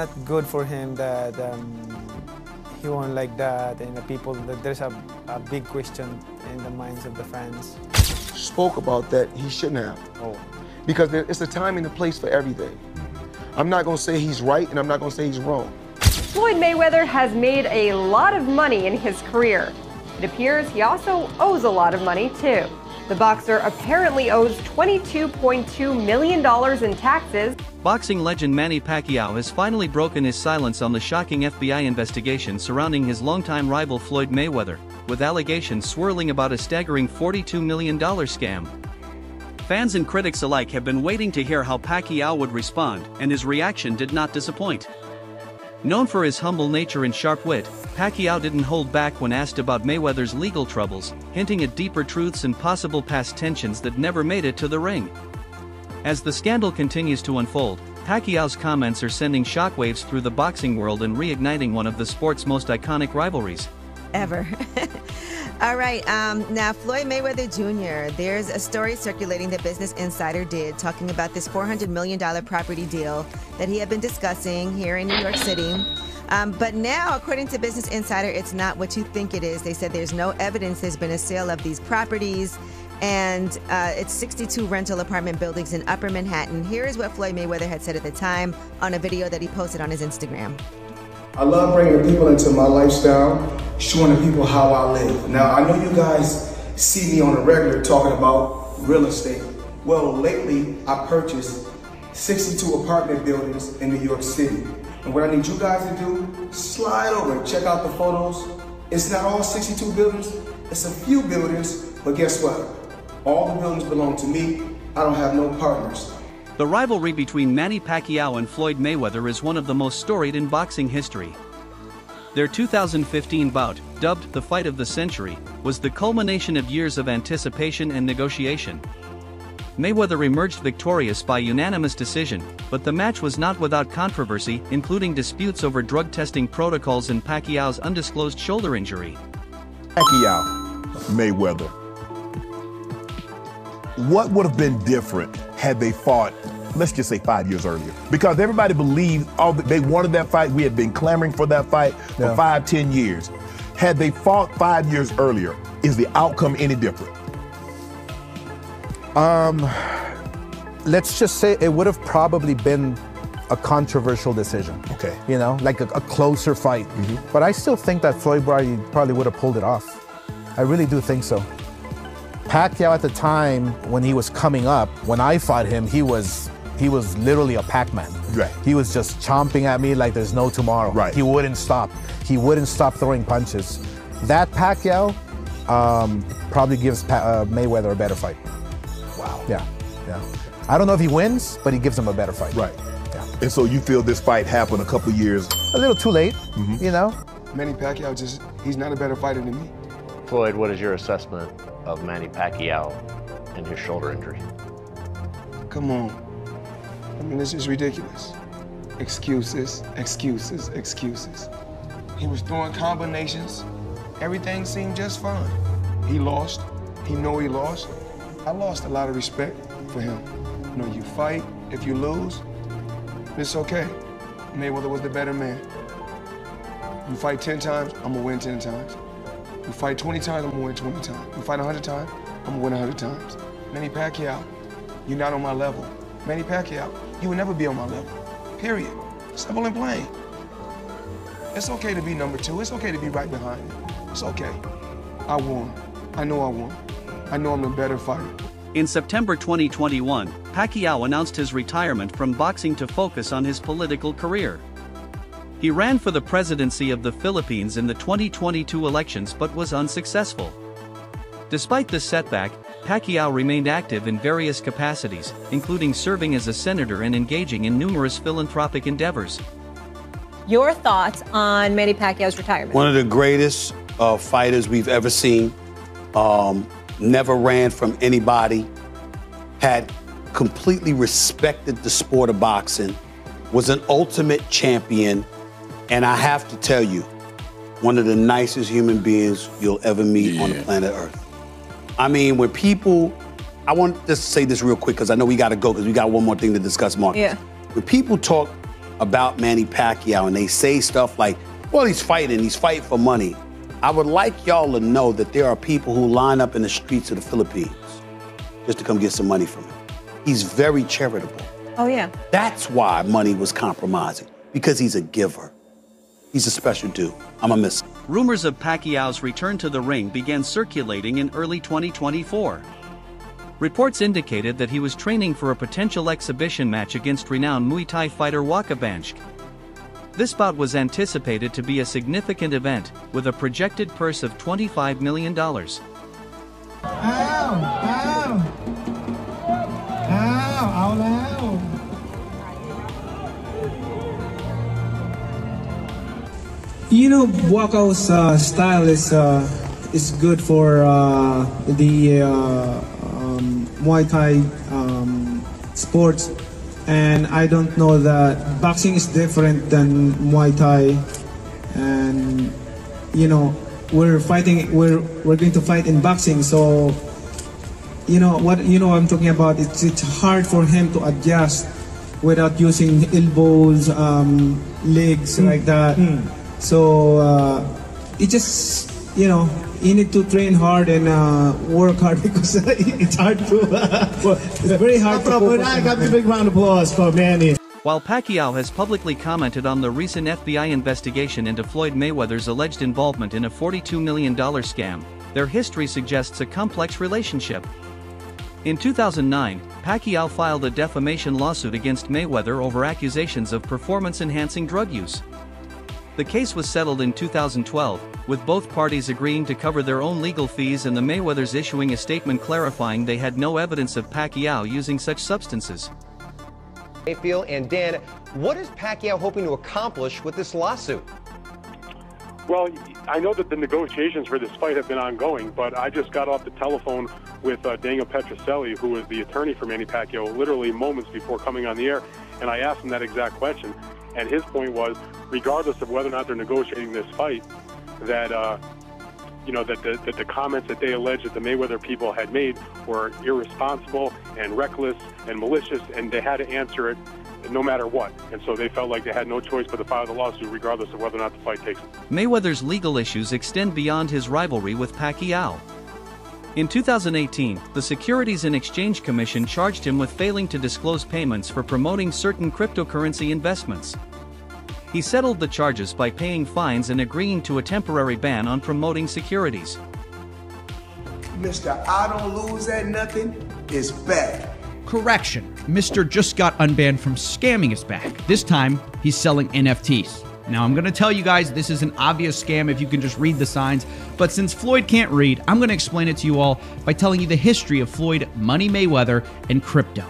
not good for him that he won like that, and the people, that there's a big question in the minds of the fans. Spoke about that he shouldn't have. Oh. Because it's a time and a place for everything. I'm not going to say he's right, and I'm not going to say he's wrong. Floyd Mayweather has made a lot of money in his career. It appears he also owes a lot of money, too. The boxer apparently owes $22.2 million in taxes. Boxing legend Manny Pacquiao has finally broken his silence on the shocking FBI investigation surrounding his longtime rival Floyd Mayweather, with allegations swirling about a staggering $42 million scam. Fans and critics alike have been waiting to hear how Pacquiao would respond, and his reaction did not disappoint. Known for his humble nature and sharp wit, Pacquiao didn't hold back when asked about Mayweather's legal troubles, hinting at deeper truths and possible past tensions that never made it to the ring. As the scandal continues to unfold, Pacquiao's comments are sending shockwaves through the boxing world and reigniting one of the sport's most iconic rivalries. Ever. All right, now Floyd Mayweather Jr., there's a story circulating that Business Insider did talking about this $400 million property deal that he had been discussing here in New York City. But now, according to Business Insider, it's not what you think it is. They said there's no evidence there's been a sale of these properties, and it's 62 rental apartment buildings in Upper Manhattan. Here is what Floyd Mayweather had said at the time on a video that he posted on his Instagram. I love bringing the people into my lifestyle, showing the people how I live. Now, I know you guys see me on a regular talking about real estate. Well, lately, I purchased 62 apartment buildings in New York City. And what I need you guys to do, slide over and check out the photos. It's not all 62 buildings, it's a few buildings, but guess what? All the buildings belong to me. I don't have no partners. The rivalry between Manny Pacquiao and Floyd Mayweather is one of the most storied in boxing history. Their 2015 bout, dubbed the Fight of the Century, was the culmination of years of anticipation and negotiation. Mayweather emerged victorious by unanimous decision, but the match was not without controversy, including disputes over drug testing protocols and Pacquiao's undisclosed shoulder injury. Pacquiao, Mayweather. What would have been different had they fought, let's just say 5 years earlier? Because everybody believed they wanted that fight. We had been clamoring for that fight for 5, 10 years. Had they fought 5 years earlier, is the outcome any different? Let's just say it would have probably been a controversial decision. Okay. You know, like a closer fight. But I still think that Floyd probably would have pulled it off. I really do think so. Pacquiao at the time, when he was coming up, when I fought him, he was literally a Pac-Man. Right. He was just chomping at me like there's no tomorrow. Right. He wouldn't stop. He wouldn't stop throwing punches. That Pacquiao probably gives Mayweather a better fight. Wow. Yeah. I don't know if he wins, but he gives him a better fight. Right. Yeah. And so you feel this fight happened a couple years? A little too late, you know? Manny Pacquiao he's not a better fighter than me. Floyd, what is your assessment of Manny Pacquiao and his shoulder injury? Come on. I mean, this is ridiculous. Excuses, excuses, excuses. He was throwing combinations. Everything seemed just fine. He lost. He know he lost. I lost a lot of respect for him. You know, you fight. If you lose, it's okay. Mayweather was the better man. You fight 10 times, I'm gonna win 10 times. You fight 20 times, I'm gonna win 20 times. You fight 100 times, I'm gonna win 100 times. Manny Pacquiao, you're not on my level. Manny Pacquiao, you will never be on my level, period. Simple and plain. It's okay to be number 2. It's okay to be right behind me. It's okay. I won. I know I won. I know I'm the better fighter. In September 2021, Pacquiao announced his retirement from boxing to focus on his political career. He ran for the presidency of the Philippines in the 2022 elections but was unsuccessful. Despite this setback, Pacquiao remained active in various capacities, including serving as a senator and engaging in numerous philanthropic endeavors. Your thoughts on Manny Pacquiao's retirement? One of the greatest fighters we've ever seen. Never ran from anybody. Had completely respected the sport of boxing. Was an ultimate champion. And I have to tell you, one of the nicest human beings you'll ever meet on the planet Earth. I mean, when people, I want to just say this real quick because I know we got to go because we got one more thing to discuss, Mark. Yeah. When people talk about Manny Pacquiao and they say stuff like, well, he's fighting for money. I would like y'all to know that there are people who line up in the streets of the Philippines just to come get some money from him. He's very charitable. Oh, yeah. That's why money was compromising, because he's a giver. He's a special dude. I'm a miss. Rumors of Pacquiao's return to the ring began circulating in early 2024. Reports indicated that he was training for a potential exhibition match against renowned Muay Thai fighter Wakabansk. This bout was anticipated to be a significant event, with a projected purse of $25 million. You know, Pacquiao's style is good for the Muay Thai sports, and I don't know that boxing is different than Muay Thai, and you know we're going to fight in boxing, so you know what I'm talking about. It's hard for him to adjust without using elbows, legs like that. So it just, you know, you need to train hard and work hard because it's hard to. It's very hard to. I got the big round of applause for Manny. While Pacquiao has publicly commented on the recent FBI investigation into Floyd Mayweather's alleged involvement in a $42 million scam, their history suggests a complex relationship. In 2009, Pacquiao filed a defamation lawsuit against Mayweather over accusations of performance-enhancing drug use. The case was settled in 2012, with both parties agreeing to cover their own legal fees and the Mayweathers issuing a statement clarifying they had no evidence of Pacquiao using such substances. Mayfield and Dan, what is Pacquiao hoping to accomplish with this lawsuit? Well, I know that the negotiations for this fight have been ongoing, but I just got off the telephone with Daniel Petrocelli, who is the attorney for Manny Pacquiao, literally moments before coming on the air, and I asked him that exact question. And his point was, regardless of whether or not they're negotiating this fight, that that the comments that they allege that the Mayweather people had made were irresponsible and reckless and malicious, and they had to answer it no matter what. And so they felt like they had no choice but to file the lawsuit regardless of whether or not the fight takes place. Mayweather's legal issues extend beyond his rivalry with Pacquiao. In 2018, the Securities and Exchange Commission charged him with failing to disclose payments for promoting certain cryptocurrency investments. He settled the charges by paying fines and agreeing to a temporary ban on promoting securities. Mr. I don't lose at nothing is back. Correction, Mr. just got unbanned from scamming is back. This time, he's selling NFTs. Now, I'm going to tell you guys this is an obvious scam if you can just read the signs, but since Floyd can't read, I'm going to explain it to you all by telling you the history of Floyd, Money Mayweather, and crypto.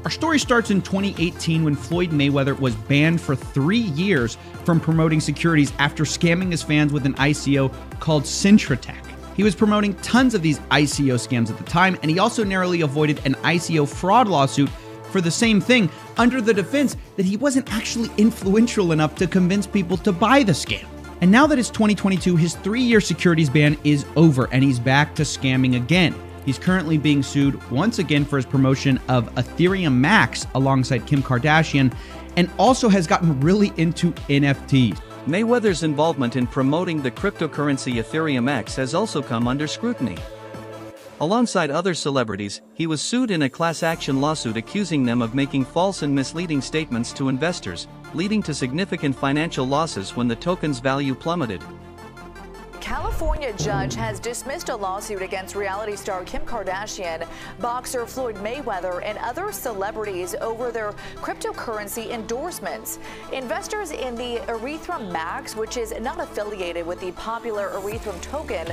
Our story starts in 2018 when Floyd Mayweather was banned for 3 years from promoting securities after scamming his fans with an ICO called Cintratec. He was promoting tons of these ICO scams at the time, and he also narrowly avoided an ICO fraud lawsuit for the same thing, under the defense that he wasn't actually influential enough to convince people to buy the scam. And now that it's 2022, his 3-year securities ban is over, and he's back to scamming again. He's currently being sued once again for his promotion of Ethereum Max alongside Kim Kardashian, and also has gotten really into NFTs. Mayweather's involvement in promoting the cryptocurrency Ethereum X has also come under scrutiny. Alongside other celebrities, he was sued in a class action lawsuit accusing them of making false and misleading statements to investors, leading to significant financial losses when the token's value plummeted. California judge has dismissed a lawsuit against reality star Kim Kardashian, boxer Floyd Mayweather, and other celebrities over their cryptocurrency endorsements. Investors in the Ethereum Max, which is not affiliated with the popular Ethereum token,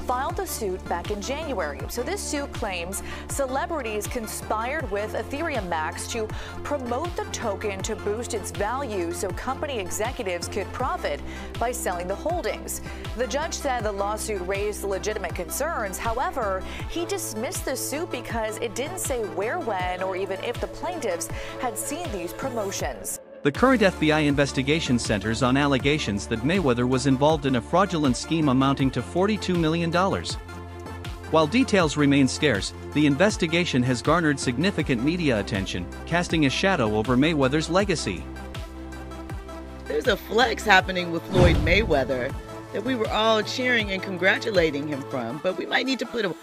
filed the suit back in January. So this suit claims celebrities conspired with Ethereum Max to promote the token to boost its value so company executives could profit by selling the holdings. The judge said the lawsuit raised legitimate concerns. However, he dismissed the suit because it didn't say where, when, or even if the plaintiffs had seen these promotions. The current FBI investigation centers on allegations that Mayweather was involved in a fraudulent scheme amounting to $42 million. While details remain scarce, the investigation has garnered significant media attention, casting a shadow over Mayweather's legacy. there's a flex happening with Floyd Mayweather that we were all cheering and congratulating him from, but we might need to put a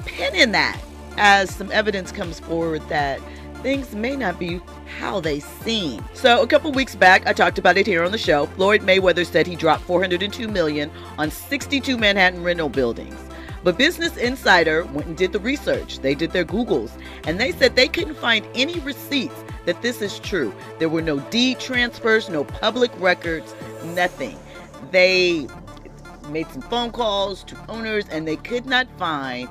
pin in that as some evidence comes forward that things may not be how they seem. So a couple weeks back, I talked about it here on the show. Floyd Mayweather said he dropped $402 million on 62 Manhattan rental buildings. But Business Insider went and did the research. They did their Googles, and they said they couldn't find any receipts that this is true. There were no deed transfers, no public records, nothing. They made some phone calls to owners, and they could not find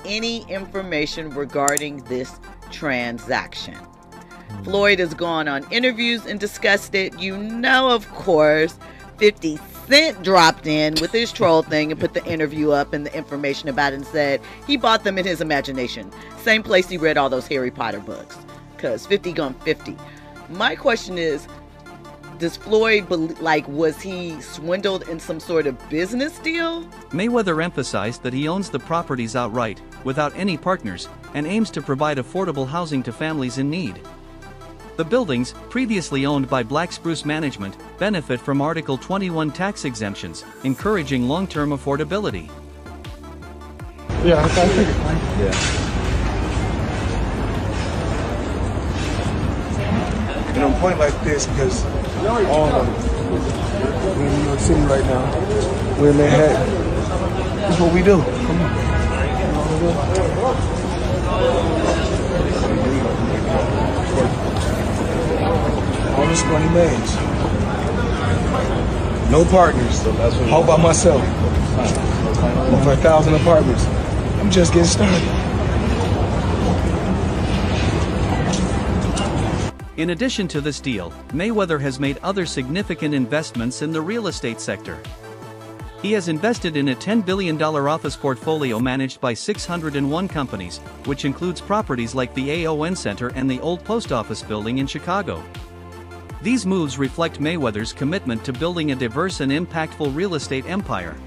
any information regarding this transaction. Floyd has gone on interviews and discussed it. You know, of course, 50 Cent dropped in with his troll thing and put the interview up and the information about it and said he bought them in his imagination. Same place he read all those Harry Potter books, because 50 gone 50. My question is, does Floyd, was he swindled in some sort of business deal? Mayweather emphasized that he owns the properties outright, without any partners, and aims to provide affordable housing to families in need. The buildings, previously owned by Black Spruce Management, benefit from Article 21 tax exemptions, encouraging long-term affordability. Yeah, I figured. Yeah. And on a point like this, because all of us, we're in New York City right now, we're in Manhattan. That's what we do. Come on. All this money made. No partners. All by myself. Over 1,000 apartments. I'm just getting started. In addition to this deal, Mayweather has made other significant investments in the real estate sector. He has invested in a $10 billion office portfolio managed by 601 companies, which includes properties like the AON Center and the old post office building in Chicago. These moves reflect Mayweather's commitment to building a diverse and impactful real estate empire.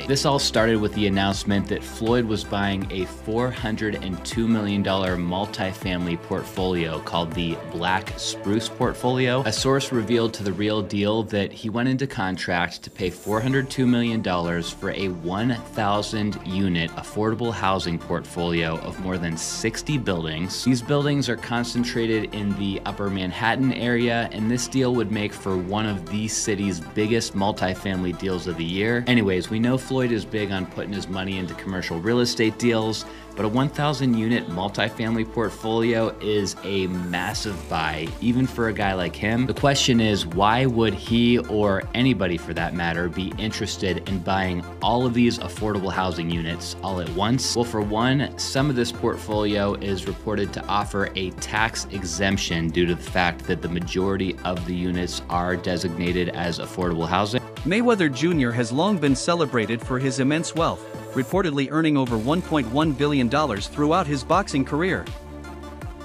This all started with the announcement that Floyd was buying a $402 million multifamily portfolio called the Black Spruce Portfolio. A source revealed to The Real Deal that he went into contract to pay $402 million for a 1,000-unit affordable housing portfolio of more than 60 buildings. These buildings are concentrated in the Upper Manhattan area, and this deal would make for one of the city's biggest multifamily deals of the year. Anyways, we know Floyd is big on putting his money into commercial real estate deals, but a 1,000-unit multifamily portfolio is a massive buy, even for a guy like him. The question is, why would he, or anybody for that matter, be interested in buying all of these affordable housing units all at once? Well, for one, some of this portfolio is reported to offer a tax exemption due to the fact that the majority of the units are designated as affordable housing. Mayweather Jr. has long been celebrated for his immense wealth, reportedly earning over $1.1 billion throughout his boxing career.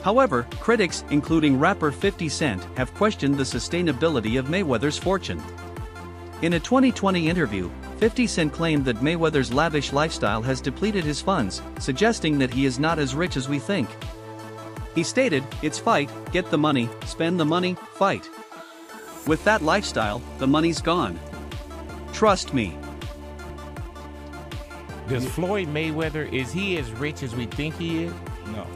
However, critics, including rapper 50 Cent, have questioned the sustainability of Mayweather's fortune. In a 2020 interview, 50 Cent claimed that Mayweather's lavish lifestyle has depleted his funds, suggesting that he is not as rich as we think. He stated, "It's fight, get the money, spend the money, fight. With that lifestyle, the money's gone. Trust me." Does Floyd Mayweather, is he as rich as we think he is? No.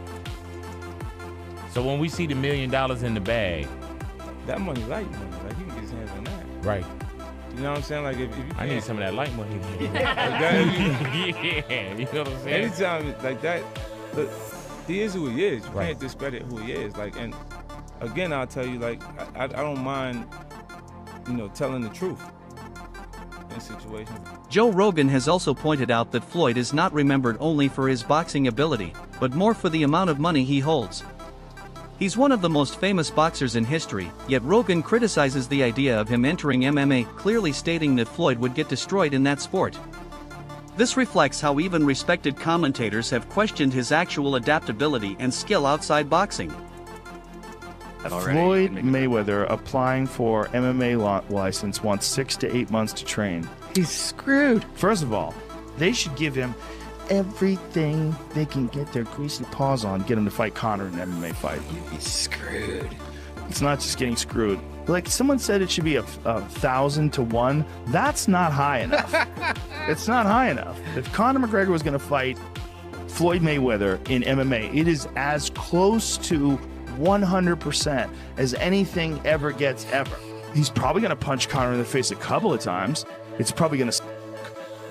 So when we see the $1 million in the bag, that money light money. Like, he can get his hands on that. Right. You know what I'm saying? Like, if you I need some of that light money. yeah, you know what I'm saying? Anytime like that, look, he is who he is. You Right. can't discredit who he is. Like, and again, I'll tell you, like, I don't mind, telling the truth in situations. Joe Rogan has also pointed out that Floyd is not remembered only for his boxing ability, but more for the amount of money he holds. He's one of the most famous boxers in history, yet Rogan criticizes the idea of him entering MMA, clearly stating that Floyd would get destroyed in that sport. This reflects how even respected commentators have questioned his actual adaptability and skill outside boxing. Floyd Mayweather applying for MMA license wants 6 to 8 months to train. He's screwed. First of all, they should give him everything they can get their greasy paws on, get him to fight Conor in an MMA fight. He's screwed. It's not just getting screwed. Like someone said it should be 1,000 to 1. That's not high enough. It's not high enough. If Conor McGregor was going to fight Floyd Mayweather in MMA, it is as close to 100% as anything ever gets ever. He's probably going to punch Conor in the face a couple of times. It's probably going to,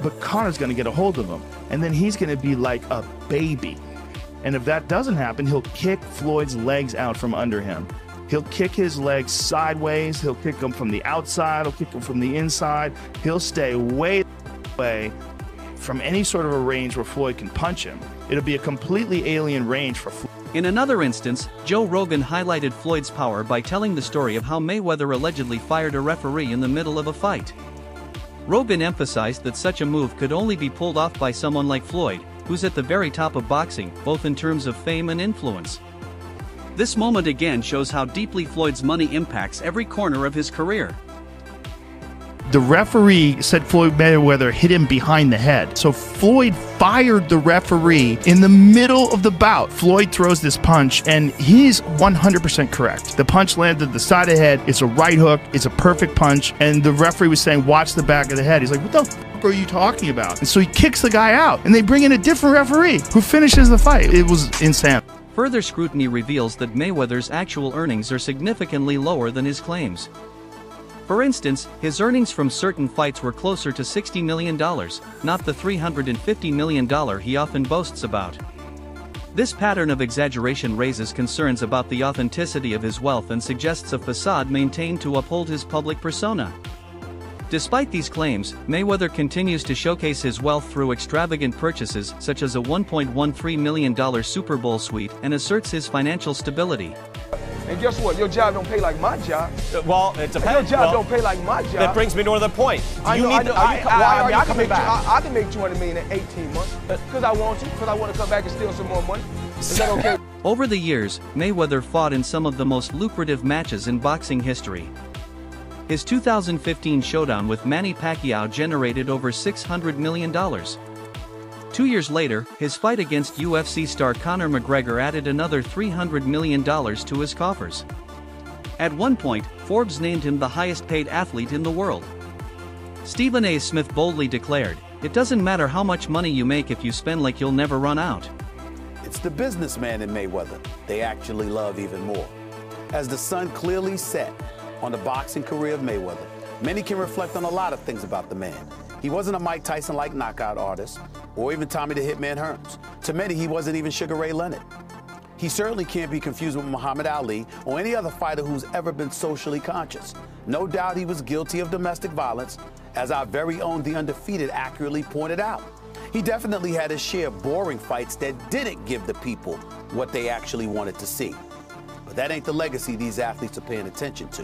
but Conor's going to get a hold of him. And then he's going to be like a baby. And if that doesn't happen, he'll kick Floyd's legs out from under him. He'll kick his legs sideways. He'll kick them from the outside. He'll kick them from the inside. He'll stay way away from any sort of a range where Floyd can punch him. It'll be a completely alien range for Floyd. In another instance, Joe Rogan highlighted Floyd's power by telling the story of how Mayweather allegedly fired a referee in the middle of a fight. Rogan emphasized that such a move could only be pulled off by someone like Floyd, who's at the very top of boxing, both in terms of fame and influence. This moment again shows how deeply Floyd's money impacts every corner of his career. The referee said Floyd Mayweather hit him behind the head. So Floyd fired the referee in the middle of the bout. Floyd throws this punch, and he's 100% correct. The punch landed the side of the head. It's a right hook. It's a perfect punch. And the referee was saying, watch the back of the head. He's like, what the f are you talking about? And so he kicks the guy out, and they bring in a different referee who finishes the fight. It was insane. Further scrutiny reveals that Mayweather's actual earnings are significantly lower than his claims. For instance, his earnings from certain fights were closer to $60 million, not the $350 million he often boasts about. This pattern of exaggeration raises concerns about the authenticity of his wealth and suggests a facade maintained to uphold his public persona. Despite these claims, Mayweather continues to showcase his wealth through extravagant purchases such as a $1.13 million Super Bowl suite and asserts his financial stability. And guess what? Your job don't pay like my job. Well, it depends. Your job don't pay like my job. That brings me to another point. Why are you coming back? I can make $200 million in 18 months because I want to. Because I want to come back and steal some more money. Is that okay? Over the years, Mayweather fought in some of the most lucrative matches in boxing history. His 2015 showdown with Manny Pacquiao generated over $600 million. 2 years later, his fight against UFC star Conor McGregor added another $300 million to his coffers. At one point, Forbes named him the highest-paid athlete in the world. Stephen A. Smith boldly declared, "It doesn't matter how much money you make if you spend like you'll never run out." It's the businessman in Mayweather they actually love even more. As the sun clearly set on the boxing career of Mayweather, many can reflect on a lot of things about the man. He wasn't a Mike Tyson-like knockout artist, or even Tommy the Hitman Hearns. To many, he wasn't even Sugar Ray Leonard. He certainly can't be confused with Muhammad Ali or any other fighter who's ever been socially conscious. No doubt he was guilty of domestic violence, as our very own The Undefeated accurately pointed out. He definitely had his share of boring fights that didn't give the people what they actually wanted to see. But that ain't the legacy these athletes are paying attention to.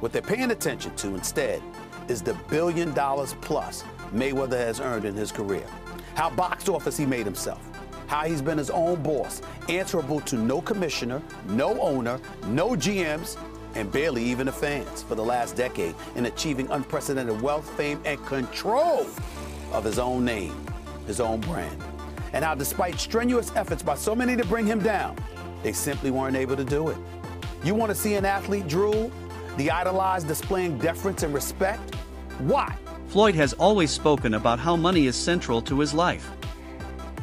What they're paying attention to instead is the $1 billion plus Mayweather has earned in his career. How box office he made himself. How he's been his own boss, answerable to no commissioner, no owner, no GMs, and barely even the fans for the last decade in achieving unprecedented wealth, fame, and control of his own name, his own brand. And how despite strenuous efforts by so many to bring him down, they simply weren't able to do it. You want to see an athlete drool? The idolized displaying deference and respect? Why? Floyd has always spoken about how money is central to his life.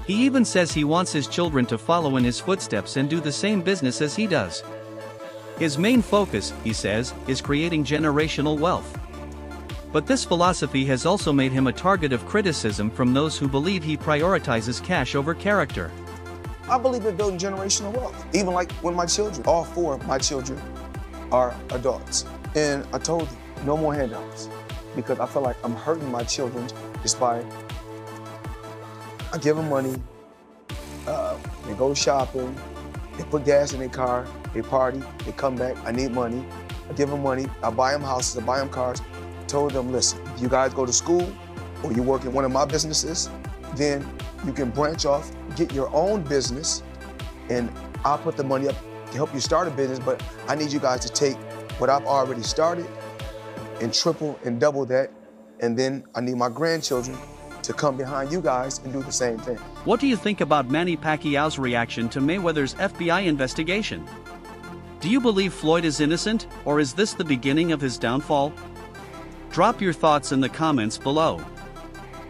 He even says he wants his children to follow in his footsteps and do the same business as he does. His main focus, he says, is creating generational wealth. But this philosophy has also made him a target of criticism from those who believe he prioritizes cash over character. I believe in building generational wealth. Even like with my children, all 4 of my children are adults. And I told them, no more handouts. Because I feel like I'm hurting my children just by, I give them money, they go shopping, they put gas in their car, they party, they come back, I need money. I give them money, I buy them houses, I buy them cars. I told them, listen, if you guys go to school or you work in one of my businesses, then you can branch off, get your own business, and I'll put the money up to help you start a business, but I need you guys to take what I've already started and triple and double that, and then I need my grandchildren to come behind you guys and do the same thing. What do you think about Manny Pacquiao's reaction to Mayweather's FBI investigation? Do you believe Floyd is innocent, or is this the beginning of his downfall? Drop your thoughts in the comments below.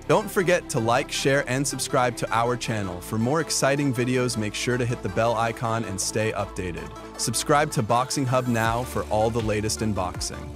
Don't forget to like, share, and subscribe to our channel. For more exciting videos, make sure to hit the bell icon and stay updated. Subscribe to Boxing Hub now for all the latest in boxing.